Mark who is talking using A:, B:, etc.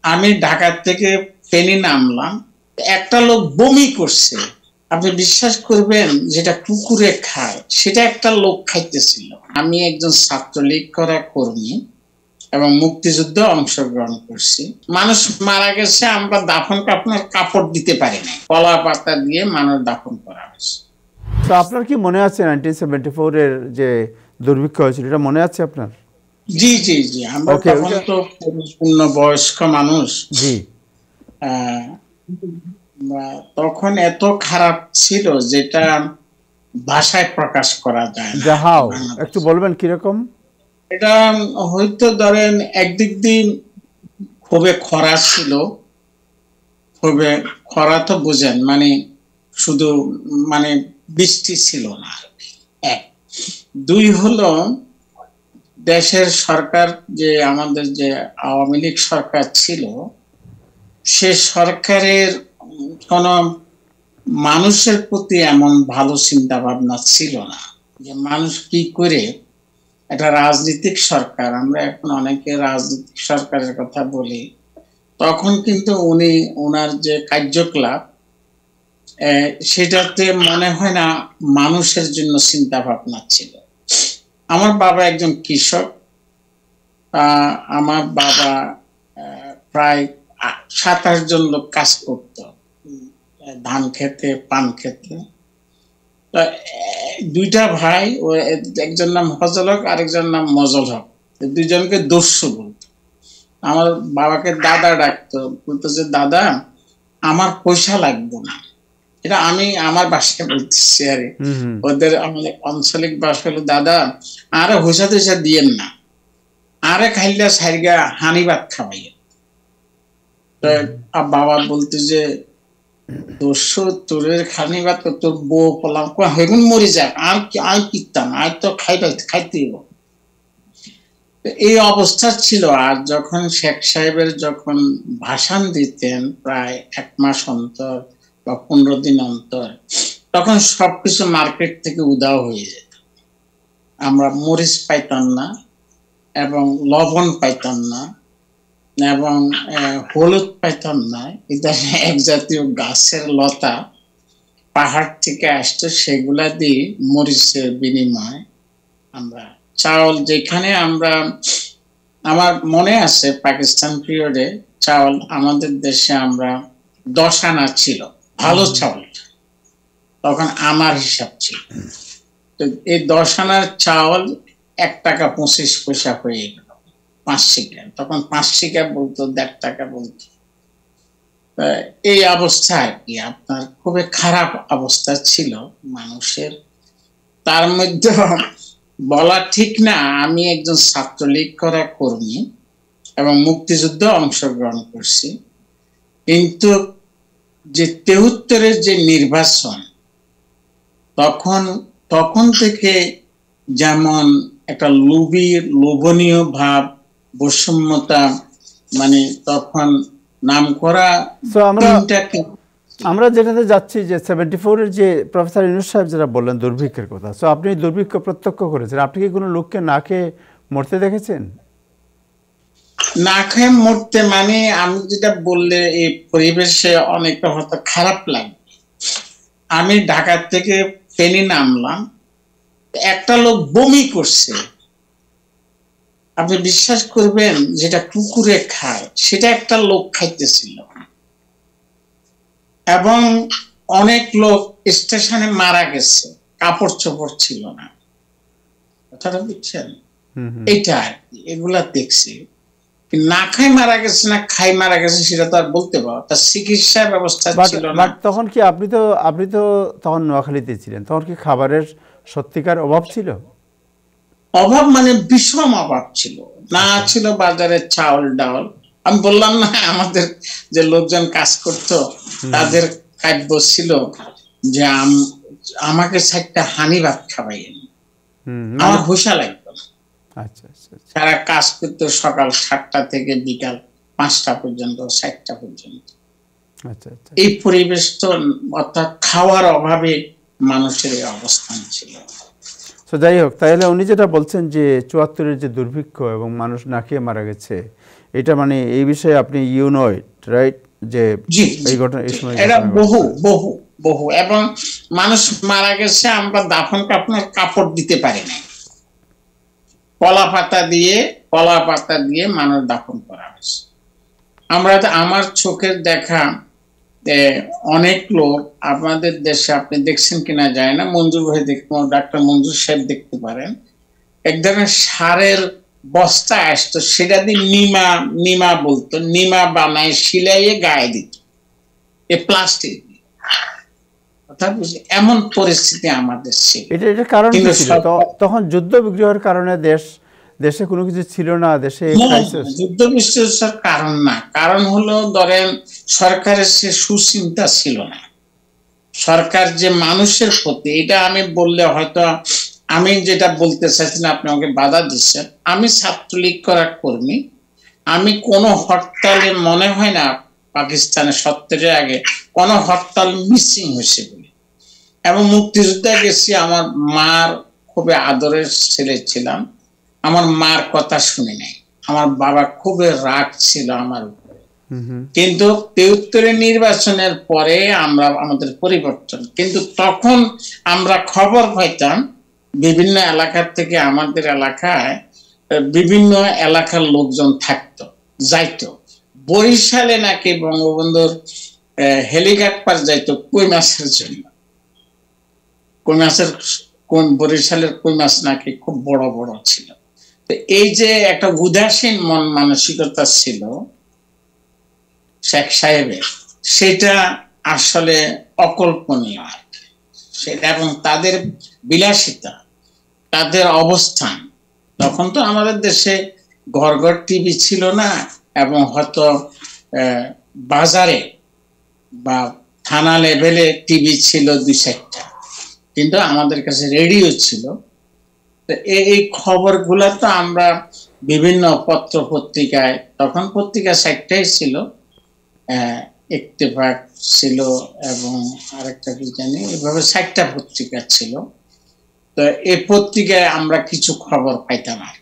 A: আমি ঢাকা থেকে ফেনী নামলাম, একটা লোক বমি করছে। আপনি বিশ্বাস করবেন, যেটা কুকুরে খায় সেটা একটা লোক খাইতেছিল। আমি একজন ছাত্রলীগ করা কর্মী এবং মুক্তিযুদ্ধে অংশগ্রহণ করছি। মানুষ মারা গেছে, আমরা দাফন কাফনের কাপড় দিতে পারি নাই, কলা পাতা দিয়ে মানুষ দাফন করা হয়েছে।
B: তো আপনার কি মনে আছে 1974 এর যে দুর্ভিক্ষ হয়েছিল, এটা মনে আছে আপনার?
A: জি জি জি, আমরা তখন তো পূর্ণ বয়স্ক মানুষ।
B: জি,
A: তখন এত খারাপ ছিল যেটা ভাষায় প্রকাশ করা যায় না।
B: যাহাও একটু বলবেন কিরকম?
A: এটা হয়তো ধরেন একদিক দিয়ে খুবই খরা ছিল, খুবই খরা তো বুঝেন, মানে শুধু মানে বৃষ্টি ছিল না। এক, দুই হলো দেশের সরকার, যে আমাদের যে আওয়ামী লীগ সরকার ছিল, সে সরকারের কোন মানুষের প্রতি এমন ভালো চিন্তা ভাবনা ছিল না, যে মানুষ কি করে। একটা রাজনৈতিক সরকার, আমরা এখন অনেকে রাজনৈতিক সরকারের কথা বলি, তখন কিন্তু উনি ওনার যে কার্যকলাপ সেটাতে মনে হয় না মানুষের জন্য চিন্তা ভাবনা ছিল। আমার বাবা একজন কৃষক। আমার বাবা প্রায় 27 জন লোক কাজ করত, ধান খেতে, পান খেতে। দুইটা ভাই, একজন নাম ফজল হক, আরেকজন নাম মজল হক, দুইজনকে দস্যু বলতো। আমার বাবাকে দাদা ডাকতো, বলতো যে দাদা আমার পয়সা লাগবে না। এটা আমি আমার বাসায় বলতেছি, আরে ওদের আমাদের আঞ্চলিক ভাষা হলো দাদা আরে হইসা টইসা দিয়েন না, আরে খাইলা সাইগা হানি ভাত খাওয়াইয়া। বাবা বলতো যে দস্যু তোরের খানি ভাত তোর বউ পলাম হেগুন মরে যাক, আর কি আর কিতাম আর তো খাইতে। এই অবস্থা ছিল। আর যখন শেখ সাহেবের যখন ভাষণ দিতেন প্রায় 1 মাস অন্তর বা 15 দিন অন্তর, তখন সবকিছু মার্কেট থেকে উধাও হয়ে যেত। আমরা মরিচ পাইতাম না, এবং লবণ পাইতাম না, এবং হলুদ পাইতাম না। এটা এক জাতীয় গাছের লতা পাহাড় থেকে আসতো, সেগুলা দিয়ে মরিচের বিনিময়ে আমরা চাউল, যেখানে আমরা, আমার মনে আছে পাকিস্তান পিরিয়ডে চাউল আমাদের দেশে আমরা 10 আনা ছিল ভালো চাউল, তখন আমার হিসাব ছিল। তো এই 10 আনার চাউল 1 টাকা 25 পয়সা হয়ে গেল 5 সিকা, তখন 5 সিকা বলতো, 1.5 টাকা বলতো। এই অবস্থা আর কি, আপনার খুবই খারাপ অবস্থা ছিল মানুষের। তার মধ্যে বলা ঠিক না, আমি একজন ছাত্রলীগ করা কর্মী এবং মুক্তিযুদ্ধে অংশগ্রহণ করছি, কিন্তু যে 73-এর যে নির্বাচন, তখন থেকে যেমন একটা লোভনীয় ভাব, বৈষম্যতা, মানে তখন নাম করা
B: আমরা যেটাতে যাচ্ছি যে 74-এর যে প্রফেসর ইউনূস সাহেব যেটা বললেন দুর্ভিক্ষের কথা, সো আপনি দুর্ভিক্ষ প্রত্যক্ষ করেছেন, আপনি কি কোনো লোককে না খেয়ে মরতে দেখেছেন?
A: না খেয়ে মরতে মানে আমি যেটা বললে এই পরিবেশে অনেকটা হয়তো খারাপ লাগে। আমি ঢাকা থেকে ফেনী নামলাম, একটা লোক বমি করছে। আপনি বিশ্বাস করবেন, যেটা কুকুরে খায় সেটা একটা লোক খাইতেছিল, এবং অনেক লোক স্টেশনে মারা গেছে, কাপড় চোপড় ছিল না। কথাটা বুঝছেন? এইটা আর কি, এগুলা দেখছি। না খাই মারা গেছে না খাই মারা গেছে সেটা তো আর বলতে পারো, তার চিকিৎসা ব্যবস্থা ছিল না।
B: তখন কি আপনি তো তখন নোয়াখালীতে ছিলেন, তখন কি খাবারের সত্যিকার অভাব ছিল?
A: অভাব মানে বিষম অভাব ছিল না, ছিল বাজারে চাউল ডাউল। আমি বললাম না, আমাদের যে লোকজন কাজ করতো তাদের খাদ্য ছিল যে আমাকে 4টা হানি ভাত খাওয়াইয়েন, আমার হুঁশা লাগতো না। তারা কাজ করতো সকাল 7টা থেকে বিকাল 5টা পর্যন্ত, 4টা পর্যন্ত। এই পরিবেশ তো, অর্থাৎ খাওয়ার অভাবে মানুষের এই অবস্থান ছিল।
B: তো যাই হোক, তাহলে উনি যেটা বলছেন যে 74-এর যে দুর্ভিক্ষ এবং মানুষ না খেয়ে মারা গেছে, এটা মানে এই বিষয়ে আপনি নো ইট রাইট, যে
A: জি
B: এই ঘটনা এই সময়
A: এটা বহু বহু বহু, এবং মানুষ মারা গেছে আমরা দাফন কাফনের কাপড় দিতে পারি নাই, কলা পাতা দিয়ে মানুষ দাফন করা হয়েছে। আমার চোখের দেখা অনেক লোক আপনাদের দেশে, আপনি দেখছেন কিনা যায় না, মঞ্জুর ভাই ডাক্তার মঞ্জুর সাহেব দেখতে পারেন, এক ধরনের সারের বস্তা আসতো, সেটা দিয়ে নিমা বলতো, নিমা বানায় শিলাইয়ে গায়ে দিত, এ প্লাস্টিক। এমন পরিস্থিতি আমাদের ছিল।
B: এটা কারণ কি ছিল? তখন যুদ্ধ বিগ্রহের কারণে দেশে কোনো কিছু ছিল না, দেশে
A: যুদ্ধ বিগ্রহের কারণ না, কারণ হলো ধরেন সরকারের সে সুচিন্তা ছিল না, সরকার যে মানুষের প্রতি, এটা আমি বললে হয়তো, আমি যেটা বলতে চাইছি আপনি আমাকে বাধা দিচ্ছেন, আমি ছাত্রলীগ করার কর্মী, আমি কোন হরতালে মনে হয় না পাকিস্তানের 70-এর আগে কোন হরতাল মিসিং হয়েছে বলে। এবং মুক্তিযুদ্ধে গেছি, আমার মার খুবই আদরের ছেলে ছিলাম, আমার মার কথা শুনি নাই, আমার বাবা খুবই রাগ ছিল আমার উপরে। কিন্তু 73-এর নির্বাচনের পরে আমাদের পরিবর্তন, কিন্তু তখন আমরা খবর পাইতাম বিভিন্ন এলাকার থেকে, আমাদের এলাকায় বিভিন্ন এলাকার লোকজন থাকতো, যাইতো। বরিশালে নাকি বঙ্গবন্ধুর হেলিকপ্টার যাইতো কই মাছের জন্য, কই মাছের, বরিশালের কই মাছ নাকি খুব বড় বড় ছিল। তো এই যে একটা উদাসীন মন মানসিকতা ছিল শেখ সাহেবের, সেটা আসলে অকল্পনীয় সেটা, এবং তাদের বিলাসিতা, তাদের অবস্থান, তখন তো আমাদের দেশে ঘর ঘর টিভি ছিল না, এবং হয়তো বাজারে বা থানা লেভেলে টিভি ছিল 2-4টা, কিন্তু আমাদের কাছে রেডিও ছিল। তো এই খবরগুলা তো আমরা বিভিন্ন পত্র পত্রিকায়, তখন পত্রিকা 4টাই ছিল, ইত্তেফাক ছিল এবং আরেকটা কি জানি, এভাবে 4টা পত্রিকা ছিল। তো এই পত্রিকায় আমরা কিছু খবর পাইতাম আর